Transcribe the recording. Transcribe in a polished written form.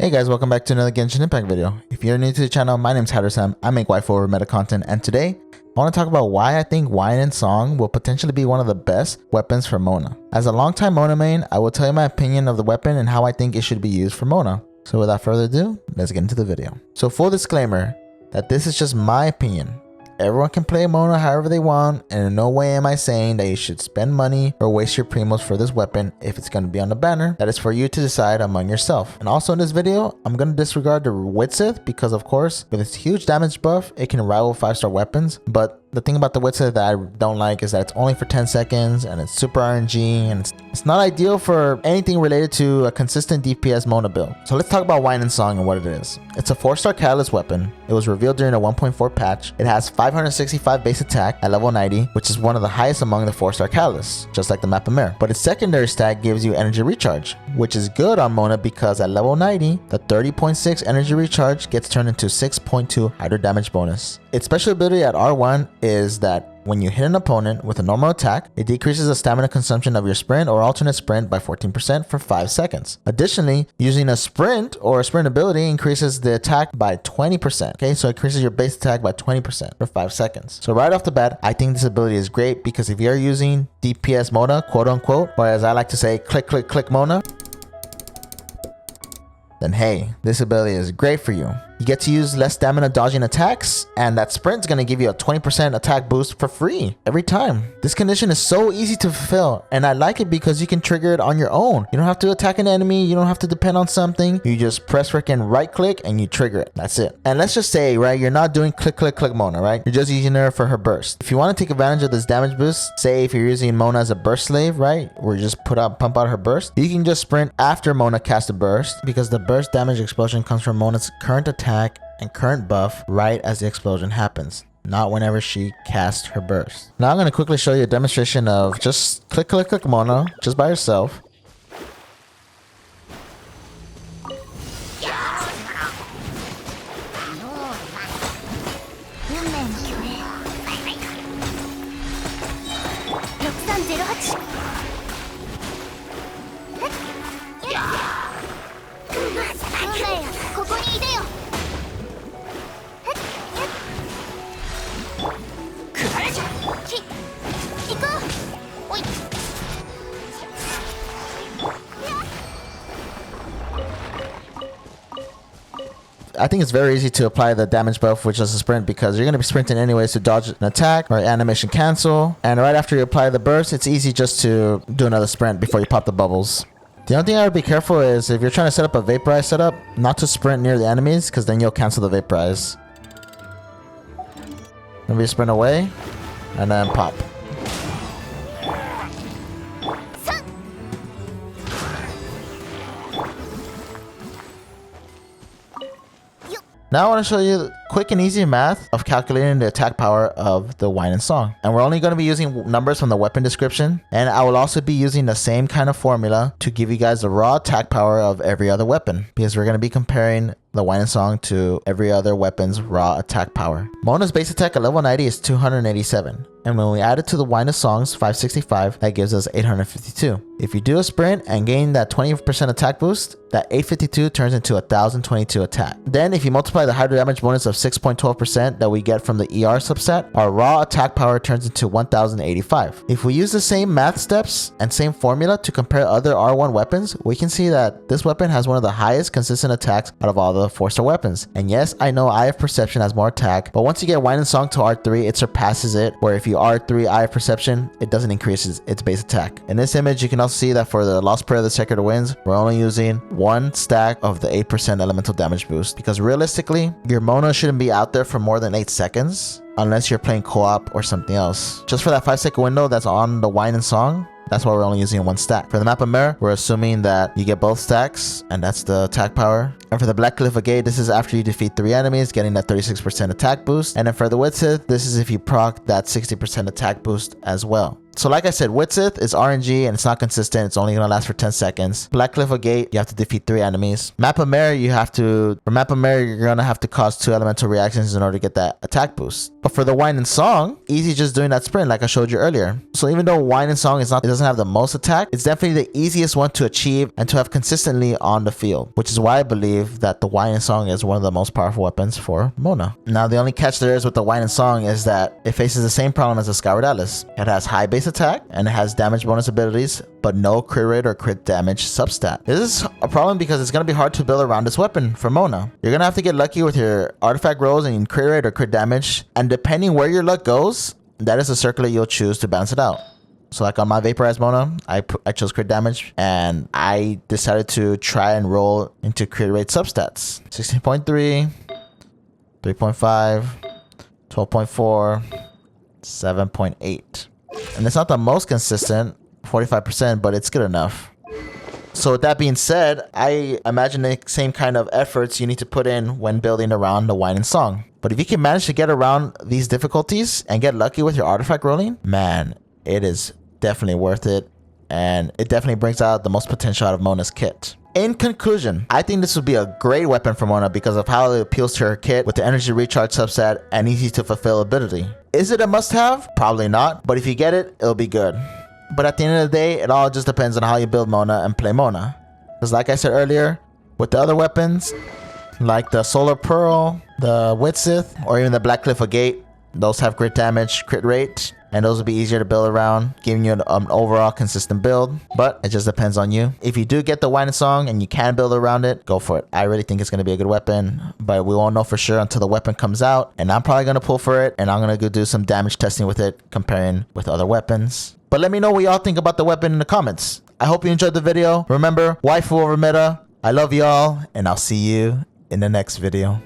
Hey guys, welcome back to another Genshin Impact video. If you're new to the channel, my name's Hydrosam. I make waifu over meta content, and today I want to talk about why I think Wine and Song will potentially be one of the best weapons for Mona. As a longtime Mona main, I will tell you my opinion of the weapon and how I think it should be used for Mona. So without further ado, let's get into the video. So full disclaimer that this is just my opinion. Everyone can play Mona however they want, and in no way am I saying that you should spend money or waste your primos for this weapon if it's going to be on the banner. That is for you to decide among yourself. And also in this video, I'm going to disregard the Witsith because of course, with its huge damage buff, it can rival 5-star weapons. But the thing about the Witsith that I don't like is that it's only for 10 seconds and it's super RNG and it's not ideal for anything related to a consistent DPS Mona build. So let's talk about Wine and Song and what it is. It's a 4-star catalyst weapon. It was revealed during a 1.4 patch. It has 565 base attack at level 90, which is one of the highest among the 4-star catalysts, just like the Map of Mare. But its secondary stat gives you energy recharge, which is good on Mona because at level 90, the 30.6 energy recharge gets turned into 6.2 hydro damage bonus. Its special ability at R1 is that when you hit an opponent with a normal attack, it decreases the stamina consumption of your sprint or alternate sprint by 14% for 5 seconds. Additionally, using a sprint or a sprint ability increases the attack by 20%. Okay, so it increases your base attack by 20% for 5 seconds. So right off the bat, I think this ability is great because if you're using DPS Mona, quote unquote, or as I like to say, click, click, click Mona, then hey, this ability is great for you. You get to use less stamina dodging attacks, and that sprint's gonna give you a 20% attack boost for free every time. This condition is so easy to fulfill, and I like it because you can trigger it on your own. You don't have to attack an enemy, you don't have to depend on something. You just press freaking right click and you trigger it. That's it. And let's just say, right, you're not doing click, click, click Mona, right? You're just using her for her burst. If you want to take advantage of this damage boost, say if you're using Mona as a burst slave, right, where you just pump out her burst, you can just sprint after Mona casts a burst because the burst damage explosion comes from Mona's current attack and current buff right as the explosion happens, not whenever she casts her burst. Now I'm going to quickly show you a demonstration of just click, click, click Mona just by herself. I think it's very easy to apply the damage buff, which is a sprint, because you're going to be sprinting anyways to dodge an attack or animation cancel. And right after you apply the burst, it's easy just to do another sprint before you pop the bubbles. The only thing I would be careful is if you're trying to set up a vaporize setup, not to sprint near the enemies, because then you'll cancel the vaporize. Maybe sprint away and then pop. Now I want to show you quick and easy math of calculating the attack power of the Wine and Song. And we're only going to be using numbers from the weapon description. And I will also be using the same kind of formula to give you guys the raw attack power of every other weapon, because we're going to be comparing the Wine and Song to every other weapon's raw attack power. Mona's base attack at level 90 is 287. And when we add it to the Wine and Song's 565, that gives us 852. If you do a sprint and gain that 20% attack boost, that 852 turns into 1022 attack. Then if you multiply the hydro damage bonus of 6.12% that we get from the ER subset, our raw attack power turns into 1085. If we use the same math steps and same formula to compare other R1 weapons, we can see that this weapon has one of the highest consistent attacks out of all the 4-star weapons. And yes, I know Eye of Perception has more attack, but once you get Wine and Song to R3, it surpasses it, where if you R3 Eye of Perception, it doesn't increase its base attack. In this image, you can also see that for the Lost Prayer of the Sacred Winds, we're only using 1 stack of the 8% elemental damage boost, because realistically, your Mona shouldn't be out there for more than 8 seconds unless you're playing co-op or something else. Just for that 5-second window that's on the Wine and Song, that's why we're only using 1 stack. For the Map of Mare, we're assuming that you get both stacks, and that's the attack power. And for the Black Cliff of Gate, this is after you defeat 3 enemies, getting that 36% attack boost. And then for the Witsith, this is if you proc that 60% attack boost as well. So like I said, Witzith is RNG and it's not consistent. It's only going to last for 10 seconds. Black Cliff of Gate, you have to defeat 3 enemies. Map of Mirror, for Map of Mirror, you're going to have to cause 2 elemental reactions in order to get that attack boost. But for the Wine and Song, easy just doing that sprint like I showed you earlier. So even though Wine and Song it doesn't have the most attack, it's definitely the easiest one to achieve and to have consistently on the field, which is why I believe that the Wine and Song is one of the most powerful weapons for Mona. Now the only catch there is with the Wine and Song is that it faces the same problem as the Skyward Atlas. It has high base attack and it has damage bonus abilities, but no crit rate or crit damage substat. This is a problem because it's going to be hard to build around this weapon for Mona. You're going to have to get lucky with your artifact rolls and crit rate or crit damage, and depending where your luck goes, that is the circular you'll choose to balance it out. So like on my Vaporized Mona, I chose crit damage and I decided to try and roll into crit rate substats. 16.3, 3.5, 12.4, 7.8. And it's not the most consistent, 45%, but it's good enough. So with that being said, I imagine the same kind of efforts you need to put in when building around the Wine and Song. But if you can manage to get around these difficulties and get lucky with your artifact rolling, man, it is definitely worth it. And it definitely brings out the most potential out of Mona's kit. In conclusion, I think this would be a great weapon for Mona because of how it appeals to her kit with the energy recharge subset and easy to fulfill ability. Is it a must-have? Probably not, but if you get it, it'll be good. But at the end of the day, it all just depends on how you build Mona and play Mona. Because like I said earlier, with the other weapons, like the Solar Pearl, the Witzith, or even the Black Cliff of Gate, those have crit damage, crit rate, and those will be easier to build around, giving you an overall consistent build. But it just depends on you. If you do get the Wine and Song and you can build around it, go for it. I really think it's going to be a good weapon, but we won't know for sure until the weapon comes out. And I'm probably going to pull for it, and I'm going to go do some damage testing with it, comparing with other weapons. But let me know what y'all think about the weapon in the comments. I hope you enjoyed the video. Remember, waifu over meta. I love y'all, and I'll see you in the next video.